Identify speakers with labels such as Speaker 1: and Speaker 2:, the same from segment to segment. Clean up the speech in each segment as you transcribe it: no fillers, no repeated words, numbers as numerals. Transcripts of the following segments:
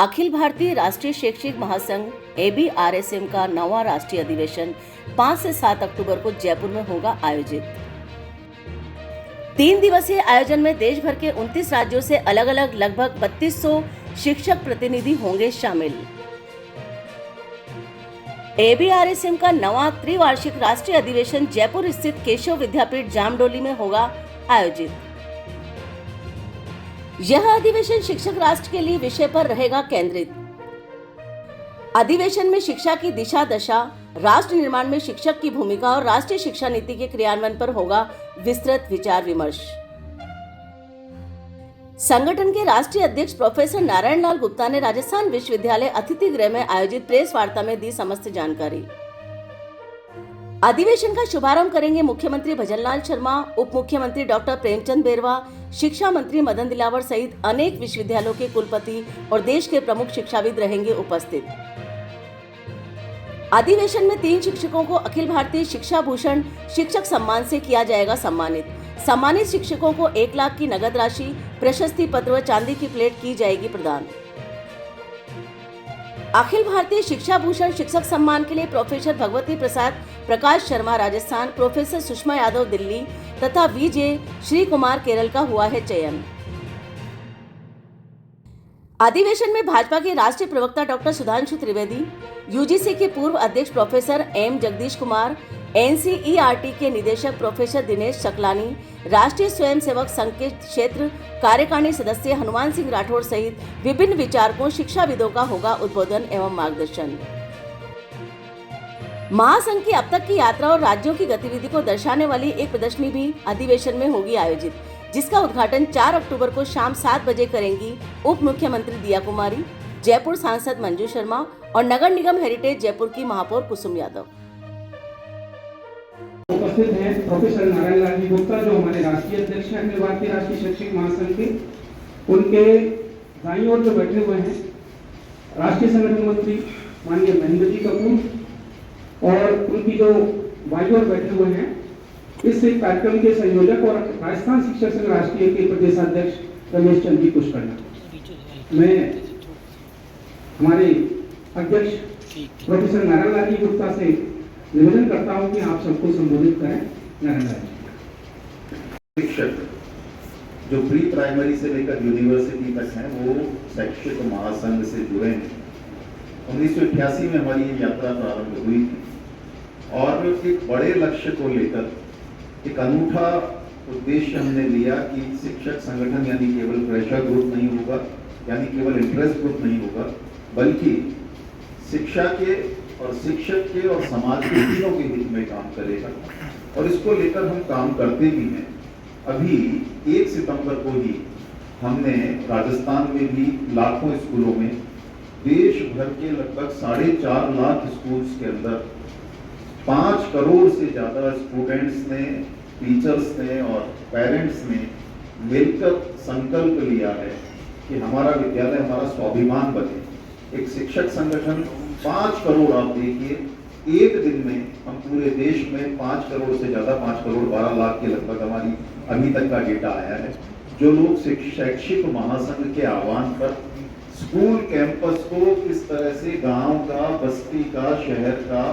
Speaker 1: अखिल भारतीय राष्ट्रीय शैक्षिक महासंघ ABRSM का 9वां राष्ट्रीय अधिवेशन 5 से 7 अक्टूबर को जयपुर में होगा आयोजित। 3 दिवसीय आयोजन में देश भर के 29 राज्यों से अलग अलग लगभग 3200 शिक्षक प्रतिनिधि होंगे शामिल। ABRSM का 9वां त्रिवार्षिक राष्ट्रीय अधिवेशन जयपुर स्थित केशव विद्यापीठ जामडोली में होगा आयोजित। यह अधिवेशन शिक्षक राष्ट्र के लिए विषय पर रहेगा केंद्रित। अधिवेशन में शिक्षा की दिशा दशा, राष्ट्र निर्माण में शिक्षक की भूमिका और राष्ट्रीय शिक्षा नीति के क्रियान्वयन पर होगा विस्तृत विचार विमर्श। संगठन के राष्ट्रीय अध्यक्ष प्रोफेसर नारायण लाल गुप्ता ने राजस्थान विश्वविद्यालय अतिथि गृह में आयोजित प्रेस वार्ता में दी समस्त जानकारी। अधिवेशन का शुभारंभ करेंगे मुख्यमंत्री भजनलाल शर्मा, उप मुख्यमंत्री डॉक्टर प्रेमचंद बेरवा, शिक्षा मंत्री मदन दिलावर सहित अनेक विश्वविद्यालयों के कुलपति और देश के प्रमुख शिक्षाविद रहेंगे उपस्थित। अधिवेशन में 3 शिक्षकों को अखिल भारतीय शिक्षा भूषण शिक्षक सम्मान से किया जाएगा सम्मानित। सम्मानित शिक्षकों को 1 लाख की नगद राशि, प्रशस्ति पत्र व चांदी की प्लेट की जाएगी प्रदान। अखिल भारतीय शिक्षा भूषण शिक्षक सम्मान के लिए प्रोफेसर भगवती प्रसाद प्रकाश शर्मा राजस्थान, प्रोफेसर सुषमा यादव दिल्ली तथा VJ श्री कुमार केरल का हुआ है चयन। अधिवेशन में भाजपा के राष्ट्रीय प्रवक्ता डॉक्टर सुधांशु त्रिवेदी, UGC के पूर्व अध्यक्ष professor M Jagdish Kumar, NCERT के निदेशक प्रोफेसर दिनेश सकलानी, राष्ट्रीय स्वयंसेवक संघ के क्षेत्र कार्यकारिणी सदस्य हनुमान सिंह राठौड़ सहित विभिन्न विचारकों शिक्षाविदों का होगा उद्बोधन एवं मार्गदर्शन। महासंघ की अब तक की यात्रा और राज्यों की गतिविधि को दर्शाने वाली एक प्रदर्शनी भी अधिवेशन में होगी आयोजित, जिसका उद्घाटन 4 अक्टूबर को शाम 7 बजे करेंगी उप मुख्यमंत्री दिया कुमारी, जयपुर सांसद मंजू शर्मा और नगर निगम हेरिटेज जयपुर की महापौर कुसुम यादव।
Speaker 2: उपस्थित हैं प्रोफेसर नारायण लाल जी गुप्ता, जो हमारे राष्ट्रीय अध्यक्ष हैं अखिल भारतीय राष्ट्रीय शैक्षिक महासंघ के। उनके दाईं ओर जो बैठे हुए हैं राष्ट्रीय संगठन मंत्री माननीय महेंद्र जी कपूर, और उनकी जो बाईं ओर बैठे हुए हैं इस कार्यक्रम के संयोजक और राजस्थान शिक्षक संघ राष्ट्रीय के प्रदेशाध्यक्ष रमेश चंद्र जी पुष्करना। मैं हमारे अध्यक्ष प्रोफेसर नारायण लाल जी गुप्ता से निवेदन करता हूं कि आप सबको संबोधित करें। नारायण लाल जी।
Speaker 3: शिक्षक जो प्री प्राइमरी से लेकर यूनिवर्सिटी तक हैं वो शैक्षिक महासंघ से जुड़े हैं। 1988 में हमारी ये यात्रा प्रारंभ हुई थी और एक बड़े लक्ष्य को लेकर एक अनूठा उद्देश्य हमने लिया कि शिक्षक संगठन यानी केवल प्रेशर ग्रुप नहीं होगा, यानी केवल इंटरेस्ट ग्रुप नहीं होगा, बल्कि शिक्षा के और शिक्षक के और समाज के तीनों के हित में काम करेगा। और इसको लेकर हम काम करते भी हैं। अभी 1 सितंबर को ही हमने राजस्थान में भी लाखों स्कूलों में देश भर के लगभग 4.5 लाख स्कूल्स के अंदर 5 करोड़ से ज्यादा स्टूडेंट्स ने, टीचर्स ने और पेरेंट्स ने मिलकर संकल्प लिया है कि हमारा विद्यालय हमारा स्वाभिमान बने। एक शिक्षक संगठन 5 करोड़, आप देखिए एक दिन में हम पूरे देश में 5 करोड़ से ज्यादा, 5 करोड़ 12 लाख के लगभग हमारी अभी तक का डेटा आया है, जो लोग शैक्षिक महासंघ के आह्वान पर स्कूल कैंपस को किस तरह से गांव का, बस्ती का, शहर का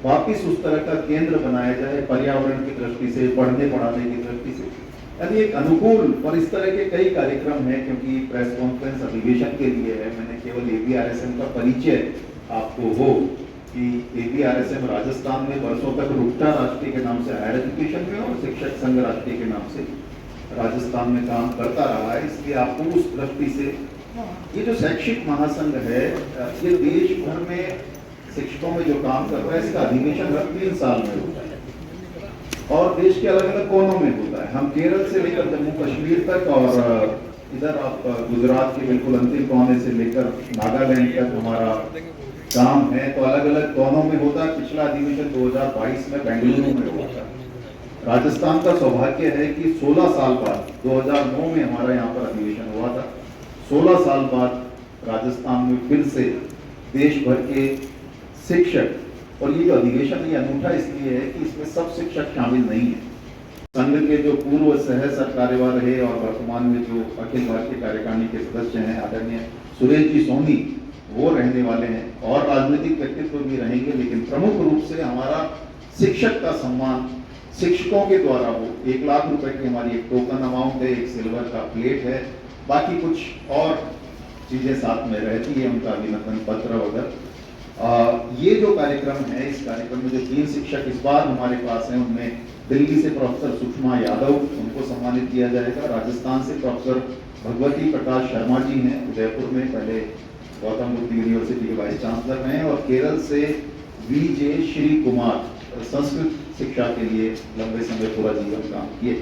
Speaker 3: वापिस उस तरह का केंद्र बनाया जाए, पर्यावरण की दृष्टि से, पढ़ने पढ़ाने की दृष्टि से, यानी एक अनुकूल। और इस तरह के कई कार्यक्रम हैं, क्योंकि प्रेस कॉन्फ्रेंस अधिवेशन के लिए है। मैंने केवल ABRSM का परिचय आपको हो कि ABRSM राजस्थान में वर्षों तक रुकटा राष्ट्रीय के नाम से हायर एजुकेशन में और शिक्षक संघ राष्ट्रीय के नाम से राजस्थान में काम करता रहा है। इसलिए आपको उस दृष्टि से ये जो शैक्षिक महासंघ है, ये देश भर में शिक्षकों में जो काम कर रहा है, इसका अधिवेशन हर 3 साल में होता है और देश के अलग अलग कोनों में होता है। हम केरल से लेकर जम्मू कश्मीर तक और इधर आप गुजरात के बिल्कुल अंतिम कोने से लेकर नागालैंड तक हमारा काम है, तो अलग अलग कोनों में होता है। पिछला अधिवेशन 2022 में बेंगलुरु में हुआ था। राजस्थान का सौभाग्य है कि 16 साल बाद 2009 में हमारा यहाँ पर अधिवेशन हुआ था। 16 साल बाद राजस्थान में फिर से देश भर के शिक्षक, और ये जो अधिवेशन ये अनूठा इसलिए है कि इसमें सब शिक्षक शामिल नहीं है। संघ के जो पूर्व सह सरकार्यवाह रहे और वर्तमान में जो अखिल भारतीय कार्यकारिणी के सदस्य हैं आदरणीय सुरेश जी सोनी वो रहने वाले हैं और राजनीतिक व्यक्तित्व भी रहेंगे, लेकिन प्रमुख रूप से हमारा शिक्षक का सम्मान शिक्षकों के द्वारा हो। 1 लाख रुपए की हमारी एक टोकन अमाउंट है, एक सिल्वर का प्लेट है, बाकी कुछ और चीजें साथ में रहती है, उनका अभिनंदन पत्र वगैरह। ये जो कार्यक्रम है, इस कार्यक्रम में जो 3 शिक्षक इस बार हमारे पास हैं, उनमें दिल्ली से प्रोफेसर सुषमा यादव, उनको सम्मानित किया जाएगा। राजस्थान से प्रोफेसर भगवती प्रकाश शर्मा जी हैं, उदयपुर में पहले गौतम बुद्ध यूनिवर्सिटी के वाइस चांसलर रहे हैं, और केरल से वीजे श्री कुमार, संस्कृत शिक्षा के लिए लंबे समय पूरा जीवन काम किए।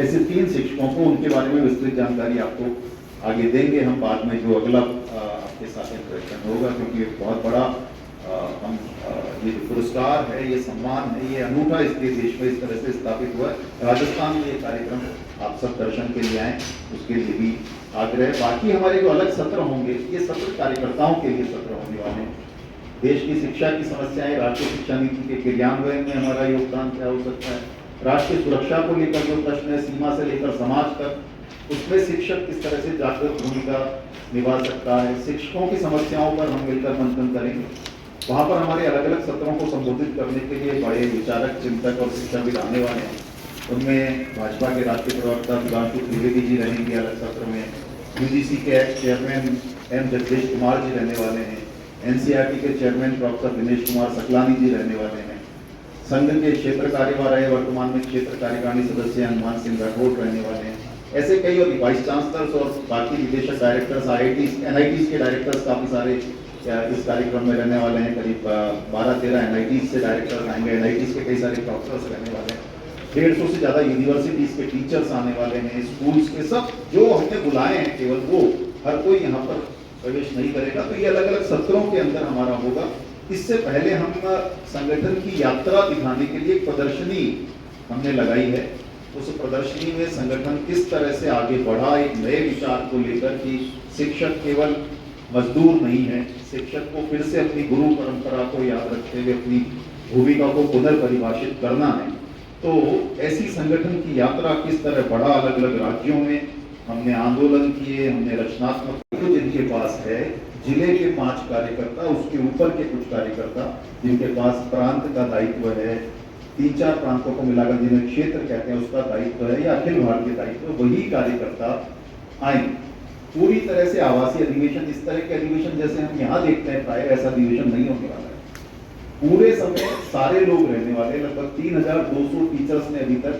Speaker 3: ऐसे 3 शिक्षकों को, उनके बारे में विस्तृत जानकारी आपको आगे देंगे हम बाद में, जो अगला आपके साथ इंटरेक्शन होगा, क्योंकि एक बहुत बड़ा हम ये जो पुरस्कार है, ये सम्मान है, ये अनूठा इसके देश में इस तरह से स्थापित हुआ है। राजस्थान में ये कार्यक्रम आप सब दर्शन के लिए आए, उसके लिए भी आग्रह। बाकी हमारे जो अलग सत्र होंगे, ये सत्र कार्यकर्ताओं के लिए सत्र होने वाले हैं। देश की शिक्षा की समस्याएं, राष्ट्रीय शिक्षा नीति के क्रियान्वयन में हमारा योगदान क्या हो सकता है, राष्ट्रीय सुरक्षा को लेकर जो प्रश्न है, सीमा से लेकर समाज तक, उसमें शिक्षक किस तरह से जागृत भूमिका निभा सकता है, शिक्षकों की समस्याओं पर हम मिलकर मंथन करेंगे। वहाँ पर हमारे अलग अलग सत्रों को संबोधित करने के लिए बड़े विचारक, चिंतक और शिक्षाविद आने वाले हैं। उनमें भाजपा के राष्ट्रीय प्रवक्ता सुधांशु त्रिवेदी जी रहेंगे अलग सत्र में, यूजीसी के ex chairman M Jagdish Kumar ji रहने वाले हैं, एनसीईआरटी के चेयरमैन प्रोफेसर दिनेश कुमार सकलानी जी रहने वाले हैं, संघ के क्षेत्र कार्यवाह रहे वर्तमान में क्षेत्र कार्यकारिणी सदस्य हनुमान सिंह राठौड़ रहने वाले हैं। ऐसे कई और वाइस चांसलर्स और बाकी विदेशक डायरेक्टर्स, IITs एनआईटीज के डायरेक्टर्स काफी सारे इस कार्यक्रम में रहने वाले हैं। करीब 12-13 एनआईटीज से डायरेक्टर्स आएंगे, एनआईटीज के कई सारे प्रोफेसर्स रहने वाले हैं, 150 से ज्यादा यूनिवर्सिटीज के टीचर्स आने वाले हैं, स्कूल्स के सब जो हमने बुलाए हैं, केवल वो हर कोई यहाँ पर प्रवेश नहीं करेगा। तो ये अलग अलग सत्रों के अंदर हमारा होगा। इससे पहले हम संगठन की यात्रा दिखाने के लिए एक प्रदर्शनी हमने लगाई है। उस प्रदर्शनी में संगठन किस तरह से आगे बढ़ा, एक नए विचार को लेकर कि शिक्षक केवल मजदूर नहीं है, शिक्षक को फिर से अपनी गुरु परंपरा को याद रखते हुए अपनी भूमिका को पुनर्परिभाषित करना है। तो ऐसी संगठन की यात्रा किस तरह बढ़ा, अलग अलग राज्यों में हमने आंदोलन किए, हमने रचनात्मक, तो जिनके पास है जिले के 5 कार्यकर्ता, उसके ऊपर के कुछ कार्यकर्ता जिनके पास प्रांत का दायित्व है, 3-4 प्रांतों को मिलाकर जिन्हें क्षेत्र कहते हैं उसका दायित्व है, या अखिल भारतीय दायित्व, वही कार्यकर्ता आए। पूरी तरह से आवासीय अधिवेशन, इस तरह के अधिवेशन जैसे हम यहाँ देखते हैं, प्राय ऐसा अधिवेशन नहीं होने वाला है। पूरे समय सारे लोग रहने वाले, लगभग 3200 टीचर्स ने अभी तक,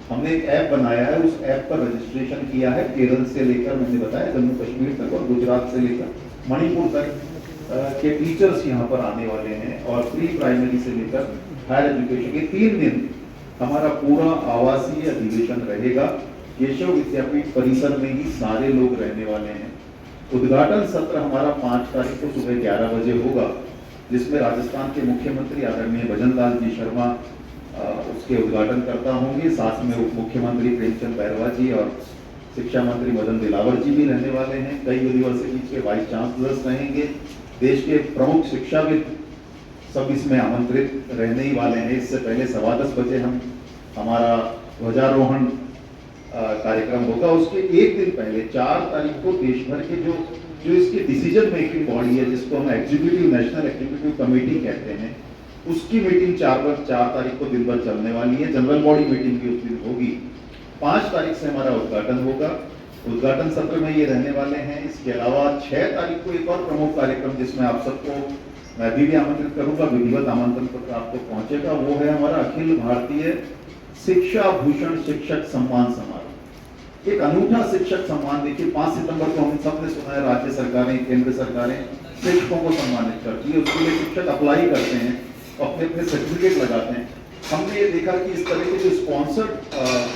Speaker 3: हमने एक ऐप बनाया है, उस ऐप पर रजिस्ट्रेशन किया है। केरल से लेकर, मैंने बताया, जम्मू कश्मीर तक और गुजरात से लेकर मणिपुर तक के टीचर्स यहाँ पर आने वाले हैं। और प्री प्राइमरी से लेकर हायर एजुकेशन के 3 दिन हमारा पूरा आवासीय अधिवेशन रहेगा। केशव विद्यापीठ परिसर में ही सारे लोग रहने वाले हैं। उद्घाटन सत्र हमारा 5 तारीख को सुबह 11 बजे होगा, जिसमें राजस्थान के मुख्यमंत्री आदरणीय भजनलाल जी शर्मा उसके उद्घाटनकर्ता होंगे। साथ में उप मुख्यमंत्री प्रेमचंद बैरवा जी और शिक्षा मंत्री मदन दिलावर जी भी रहने वाले हैं। कई यूनिवर्सिटीज के वाइस चांसलर्स रहेंगे, देश के प्रमुख शिक्षाविद सब इसमें आमंत्रित रहने ही वाले हैं। इससे पहले 10:15 बजे हम हमारा ध्वजारोहण कार्यक्रम होगा। उसके एक दिन पहले 4 तारीख को देश भर के जो इसकी डिसीजन मेकिंग बॉडी है, जिसको हम एग्जीक्यूटिव नेशनल एग्जीक्यूटिव कमेटी कहते हैं, उसकी मीटिंग 4 तारीख को दिन भर चलने वाली है। जनरल बॉडी मीटिंग भी उस दिन होगी। 5 तारीख से हमारा उद्घाटन होगा। उद्घाटन सत्र में ये रहने वाले हैं। इसके अलावा 6 तारीख को एक और प्रमुख कार्यक्रम, जिसमें आप सबको मैं भी आमंत्रित करूंगा, विधिवत आमंत्रण पत्र आपको पहुंचेगा, वो है हमारा अखिल भारतीय शिक्षा भूषण शिक्षक सम्मान समारोह। एक अनूठा शिक्षक सम्मान। देखिए, 5 सितंबर को हम सबने सुना है, राज्य सरकारें, केंद्र सरकारें शिक्षकों को सम्मानित करती है। उसके लिए शिक्षक अप्लाई करते हैं, अपने अपने सर्टिफिकेट लगाते हैं। हमने ये देखा कि इस तरह के जो स्पॉन्सर्ड,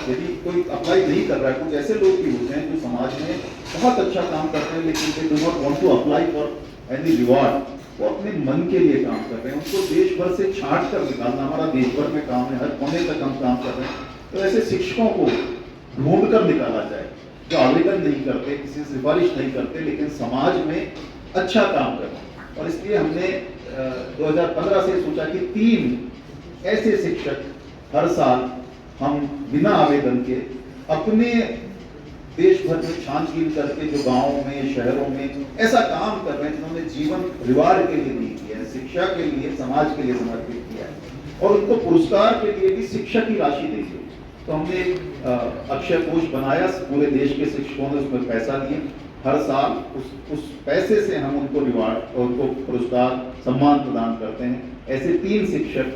Speaker 3: यदि कोई अप्लाई नहीं कर रहा है, कुछ ऐसे लोग भी होते हैं जो समाज में बहुत अच्छा काम करते हैं, लेकिन they do not want to apply for any reward, वो अपने मन के लिए काम कर रहे हैं। उनको देश भर से छांट कर निकालना हमारा देश भर में काम है, हर कोने तक हम काम कर रहे हैं। तो ऐसे शिक्षकों को ढूंढ कर निकाला जाए जो आवेदन नहीं करते, किसी से सिफारिश नहीं करते, लेकिन समाज में अच्छा काम कर रहे हैं। और इसलिए हमने 2015 से सोचा कि 3 ऐसे शिक्षक हर साल हम बिना आवेदन के अपने देश भर में छानबीन करके जो गाँव में, शहरों में ऐसा काम कर रहे हैं जिन्होंने जीवन परिवार के लिए नहीं किया है, शिक्षा के लिए, समाज के लिए समर्पित किया है, और उनको पुरस्कार के लिए भी शिक्षा की राशि दी गई। तो हमने अक्षय कोष बनाया, पूरे देश के शिक्षकों ने उसमें पैसा दिए, हर साल उस पैसे से हम उनको रिवार्ड, उनको पुरस्कार, सम्मान प्रदान करते हैं। ऐसे 3 शिक्षक,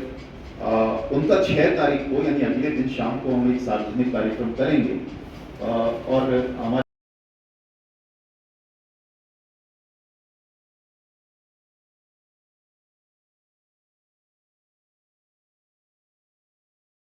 Speaker 3: उनका 6 तारीख को यानी अगले दिन शाम को हम एक सार्वजनिक कार्यक्रम करेंगे, और हमारे